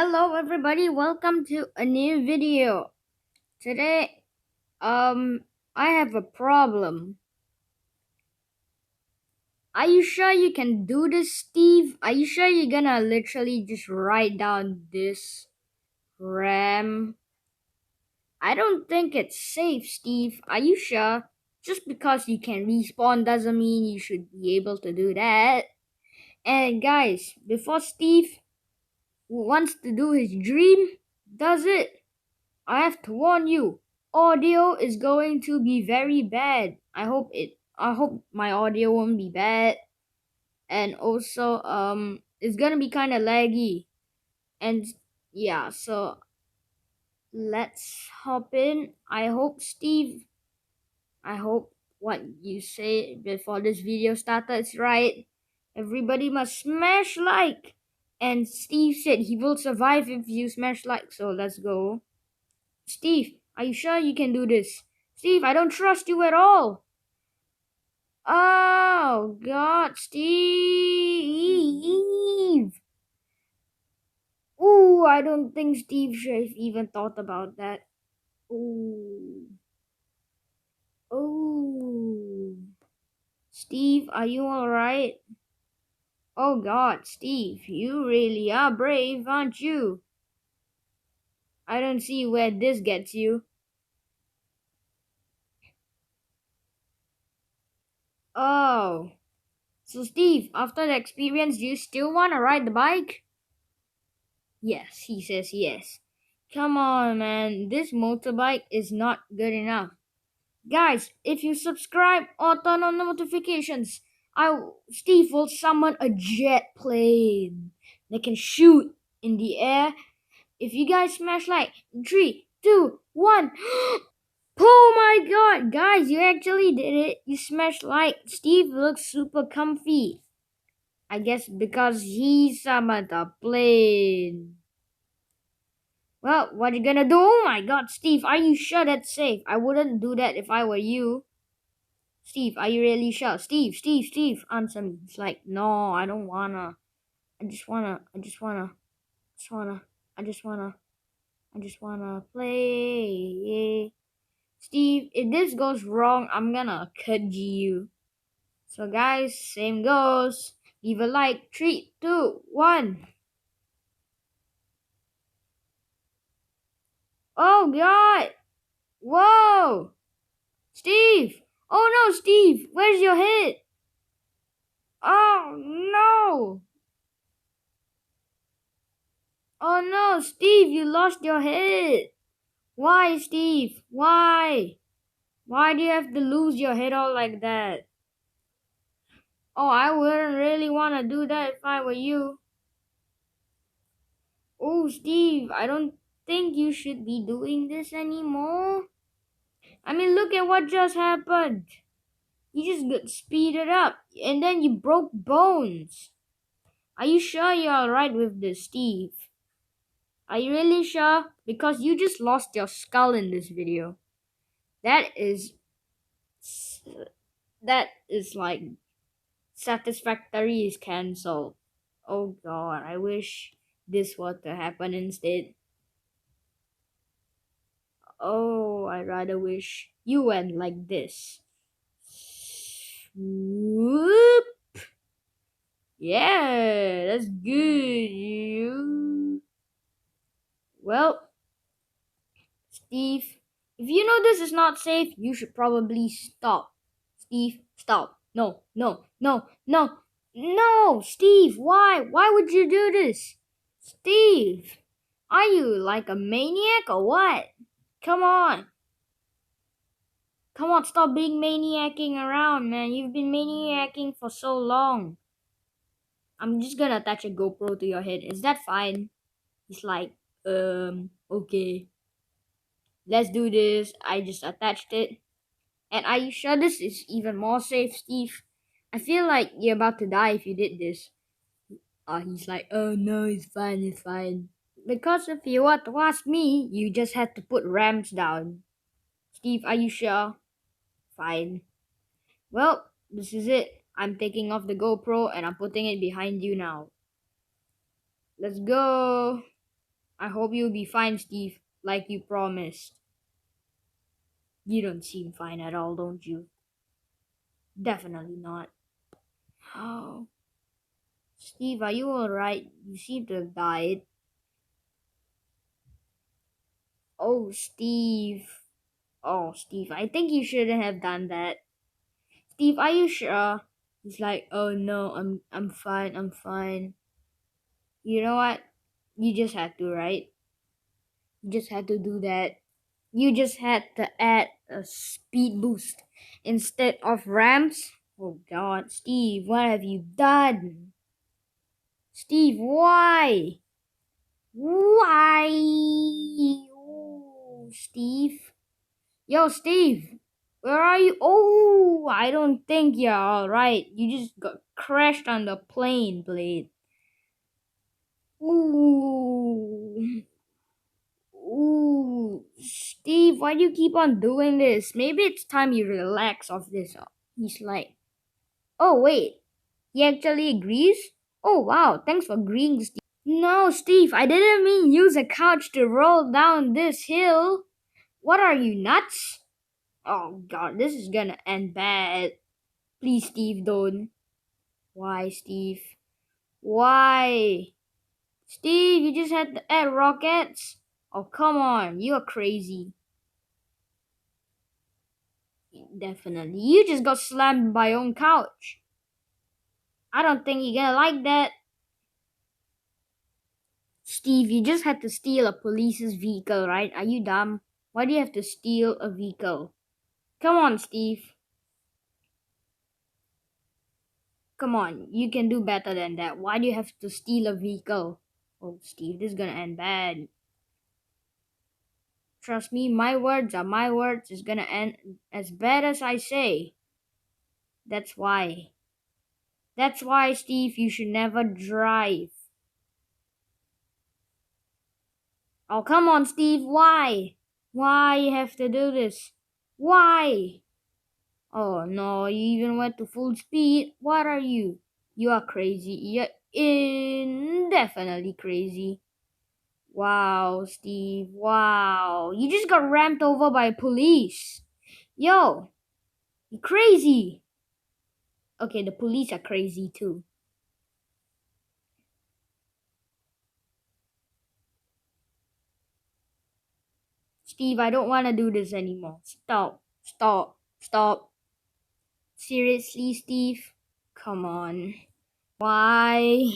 Hello everybody, welcome to a new video. Today, I have a problem. Are you sure you can do this, Steve? Are you sure you're gonna literally just write down this RAM? I don't think it's safe, Steve. Are you sure? Just because you can respawn doesn't mean you should be able to do that. And guys, before Steve who wants to do his dream does it, I have to warn you, audio is going to be very bad. I hope my audio won't be bad. And also it's gonna be kinda laggy. And yeah, so let's hop in. I hope what you say before this video started is right. Everybody must smash like. And Steve said he will survive if you smash like, so let's go. Steve, are you sure you can do this? Steve, I don't trust you at all. Oh, God, Steve. Ooh, I don't think Steve should have even thought about that. Ooh. Oh. Steve, are you alright? Oh, God, Steve, you really are brave, aren't you? I don't see where this gets you. Oh. So, Steve, after the experience, do you still want to ride the bike? Yes, he says yes. Come on, man. This motorbike is not good enough. Guys, if you subscribe or turn on notifications, Steve will summon a jet plane that can shoot in the air. If you guys smash like 3, 2, 1. Oh my god, guys, you actually did it. You smashed like. Steve looks super comfy. I guess because he summoned a plane. Well, what you gonna do? Oh my god, Steve, are you sure that's safe? I wouldn't do that if I were you. Steve, are you really sure? Steve, answer me. It's like, no, I don't wanna. I just wanna, I just wanna, just wanna, I just wanna, I just wanna play. Steve, if this goes wrong, I'm gonna cut you. So guys, same goes. Leave a like. 3, 2, 1. Oh god! Whoa! Steve! Oh no, Steve! Where's your head? Oh no! Oh no, Steve, you lost your head! Why, Steve? Why? Why do you have to lose your head all like that? Oh, I wouldn't really want to do that if I were you. Oh, Steve, I don't think you should be doing this anymore. I mean, look at what just happened. You just got speeded up and then you broke bones. Are you sure you're alright with this, Steve? Are you really sure? Because you just lost your skull in this video. That is like satisfactory is cancelled. Oh god, I wish this were to happen instead. Oh, I rather wish you went like this. Whoop. Yeah, that's good. You. Well, Steve, if you know this is not safe, you should probably stop. Steve, stop. No, no, no, no, no, Steve, why? Why would you do this? Steve, are you like a maniac or what? Come on. Come on, stop being maniacing around, man. You've been maniacing for so long. I'm just gonna attach a GoPro to your head. Is that fine? He's like, okay. Let's do this. I just attached it. And are you sure this is even more safe, Steve? I feel like you're about to die if you did this. He's like, oh no, it's fine, it's fine. Because if you were to ask me, you just had to put ramps down. Steve, are you sure? Fine. Well, this is it. I'm taking off the GoPro and I'm putting it behind you now. Let's go. I hope you'll be fine, Steve, like you promised. You don't seem fine at all, don't you? Definitely not. Oh, Steve, are you alright? You seem to have died. Oh, Steve. Oh, Steve, I think you shouldn't have done that. Steve, are you sure? He's like, oh no, I'm fine, I'm fine. You know what? You just had to, right? You just had to do that. You just had to add a speed boost instead of ramps. Oh God, Steve, what have you done? Steve, why? Why? Oh, Steve. Yo, Steve, where are you? Oh, I don't think you're alright. You just got crashed on the plane blade. Ooh. Ooh. Steve, why do you keep on doing this? Maybe it's time you relax off this. He's like, oh, wait. He actually agrees? Oh, wow. Thanks for agreeing, Steve. No, Steve, I didn't mean use a couch to roll down this hill. What are you, nuts? Oh God, this is gonna end bad. Please, Steve, don't. Why, Steve? Why? Steve, you just had to add rockets? Oh, come on, you are crazy. Definitely. You just got slammed by your own couch. I don't think you're gonna like that. Steve, you just had to steal a police's vehicle, right? Are you dumb? Why do you have to steal a vehicle? Come on, Steve. Come on, you can do better than that. Why do you have to steal a vehicle? Oh, Steve, this is gonna end bad. Trust me, my words are my words. It's gonna end as bad as I say. That's why. That's why, Steve, you should never drive. Oh, come on, Steve, why? Why you have to do this? Why? Oh no, you even went to full speed. What are you? You are crazy. You're indefinitely crazy. Wow, Steve. Wow. You just got rammed over by police. Yo, you crazy. Okay, the police are crazy too. Steve, I don't want to do this anymore. Stop. Stop. Stop. Seriously, Steve? Come on. Why?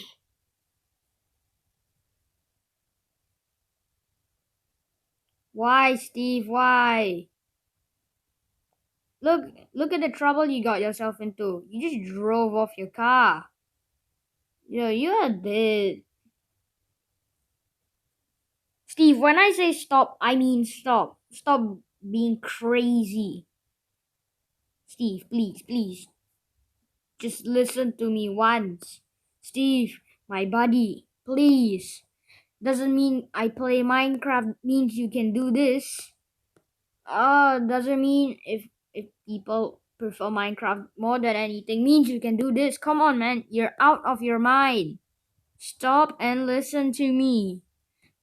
Why, Steve? Why? Look, look at the trouble you got yourself into. You just drove off your car. Yo, you're dead. Steve, when I say stop, I mean stop. Stop being crazy. Steve, please, please. Just listen to me once. Steve, my buddy, please. Doesn't mean I play Minecraft means you can do this. Doesn't mean if people prefer Minecraft more than anything means you can do this. Come on, man. You're out of your mind. Stop and listen to me.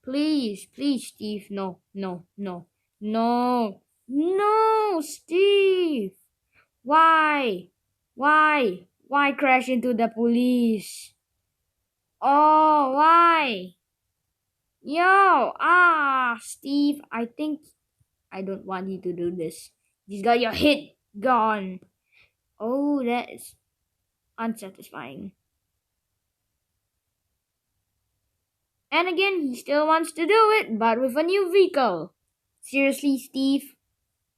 Please, please, Steve. No, no, no, no, no, Steve. Why? Why? Why crash into the police? Oh, why? Yo, Steve, I think I don't want you to do this. You got your hit gone. Oh, that is unsatisfying. And again, he still wants to do it, but with a new vehicle. Seriously, Steve?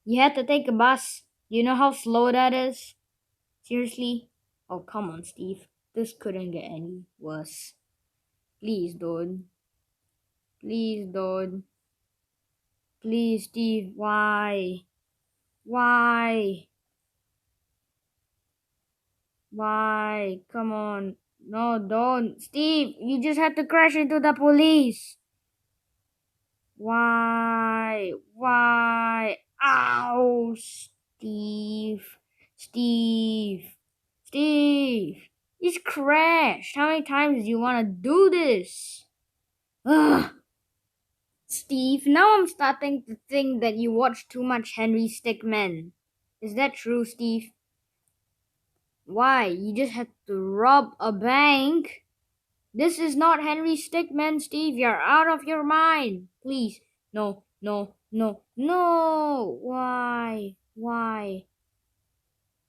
You had to take a bus. You know how slow that is? Seriously? Oh, come on, Steve. This couldn't get any worse. Please don't. Please don't. Please, Steve, why? Why? Why? Come on. No, don't. Steve, you just had to crash into the police. Why? Why? Ow, Steve. Steve. Steve. He's crashed. How many times do you want to do this? Ugh. Steve, now I'm starting to think that you watch too much Henry Stickmin. Is that true, Steve? Why? You just had to rob a bank? This is not Henry Stickmin, Steve. You're out of your mind. Please. No, no, no, no. Why? Why?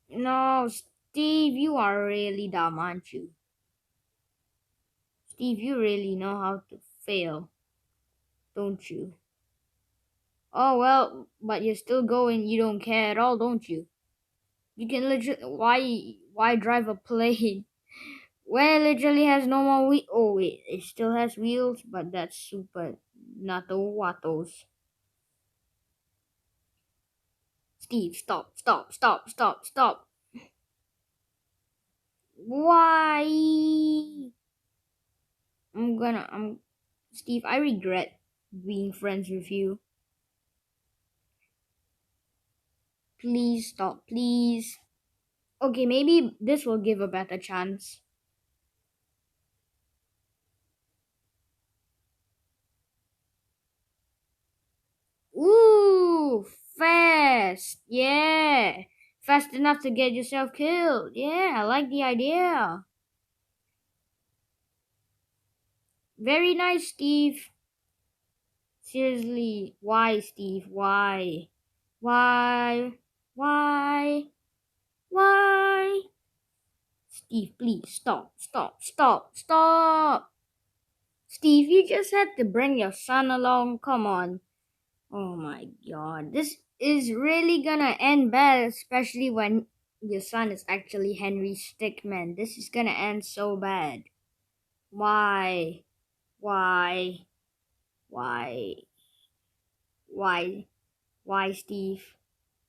No, Steve, you are really dumb, aren't you? Steve, you really know how to fail, don't you? Oh, well, but you're still going. You don't care at all, don't you? You can literally. Why drive a plane? Well, it literally has no more wheel. Oh, wait, it still has wheels, but that's super nato watos. Steve, stop, stop, stop, stop, stop. Why? Steve, I regret being friends with you. Please stop, please. Okay, maybe this will give a better chance. Ooh, fast. Yeah. Fast enough to get yourself killed. Yeah, I like the idea. Very nice, Steve. Seriously, why, Steve? Why? Why? Why? Why? Steve, please stop, stop, stop, stop. Steve, you just had to bring your son along. Come on. Oh my god. This is really gonna end bad, especially when your son is actually Henry Stickmin. This is gonna end so bad. Why? Why? Why? Why? Why, Steve?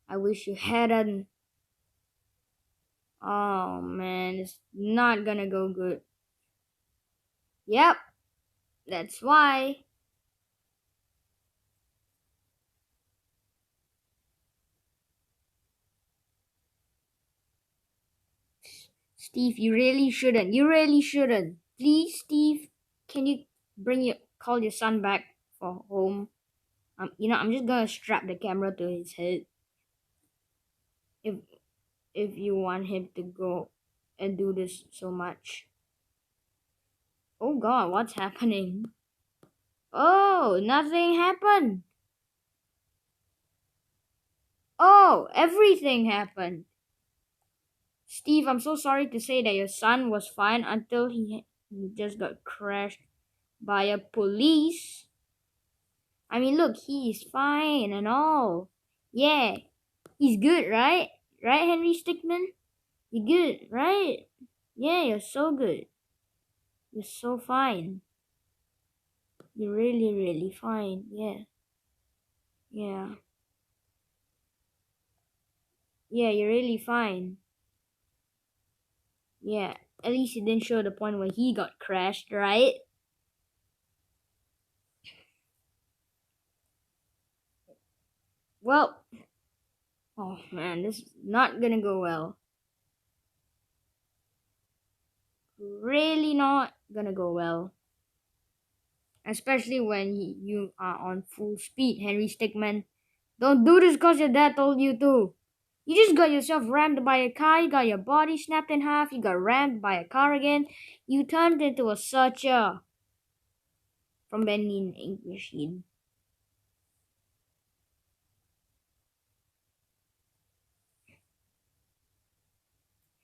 I wish you hadn't. Oh man, it's not gonna go good. Yep, that's why. Steve, you really shouldn't. You really shouldn't. Please, Steve, can you call your son back for home? I'm just gonna strap the camera to his head. If if you want him to go and do this so much. Oh God, what's happening? Oh, nothing happened. Oh, everything happened. Steve, I'm so sorry to say that your son was fine until he just got crashed by a police. I mean, look, he's fine and all. Yeah, he's good, right? Right, Henry Stickmin? You're good, right? Yeah, you're so good. You're so fine. You're really, really fine. Yeah. Yeah. Yeah, you're really fine. Yeah. At least he didn't show the point where he got crashed, right? Well, oh man, this is not gonna go well. Really not gonna go well. Especially when you are on full speed, Henry Stickmin. Don't do this because your dad told you to. You just got yourself rammed by a car, you got your body snapped in half, you got rammed by a car again, you turned into a searcher from Benny Ink Machine.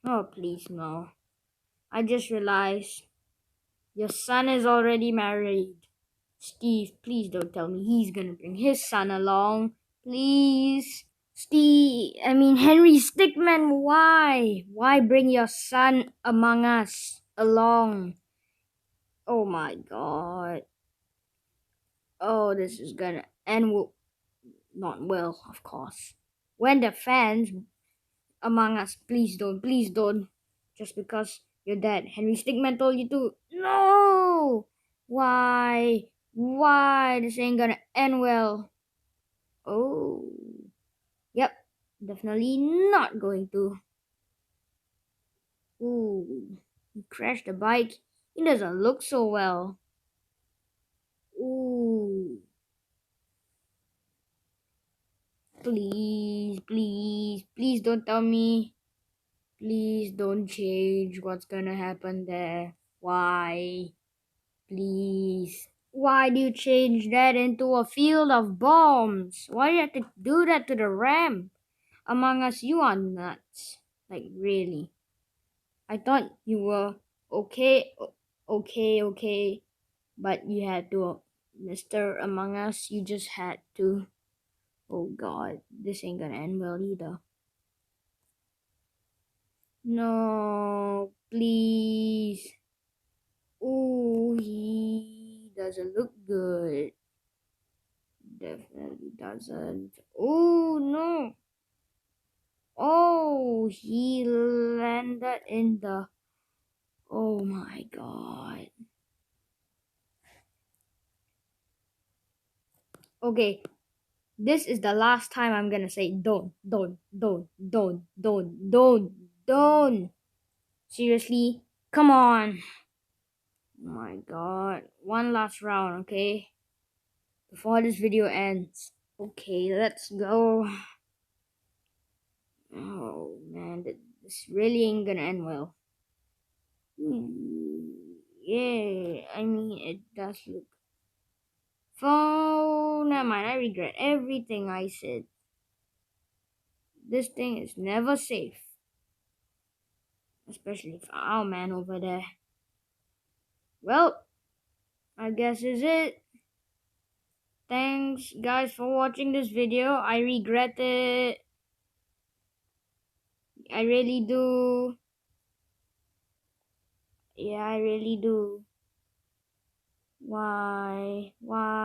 Oh, please, no. I just realized your son is already married. Steve, please don't tell me he's gonna bring his son along. Please. Henry Stickmin, why? Why bring your son among us along? Oh my god. Oh, this is gonna end not well, of course. When the fans among us, please don't, please don't. Just because your dad, Henry Stickmin, told you to. No! Why? Why? This ain't gonna end well. Oh. Yep, definitely not going to. Ooh, he crashed the bike. He doesn't look so well. Ooh. Please, please, please don't tell me. Please don't change what's gonna happen there. Why? Please. Why do you change that into a field of bombs? Why do you have to do that to the ramp? Among Us, you are nuts. Like, really. I thought you were okay, okay, but you had to, Mr. Among Us, you just had to. Oh god, this ain't gonna end well either. No, please. Oh, he doesn't look good. Definitely doesn't. Oh no. Oh, he landed in the. Oh my god. Okay, this is the last time I'm gonna say don't. Seriously? Come on. Oh my god. One last round, okay? Before this video ends. Okay, let's go. Oh man, this really ain't gonna end well. Yeah, I mean, it does look. Oh, never mind. I regret everything I said. This thing is never safe. Especially for our man over there. Well, I guess is it. Thanks guys for watching this video. I regret it. I really do. Yeah, I really do. Why? Why?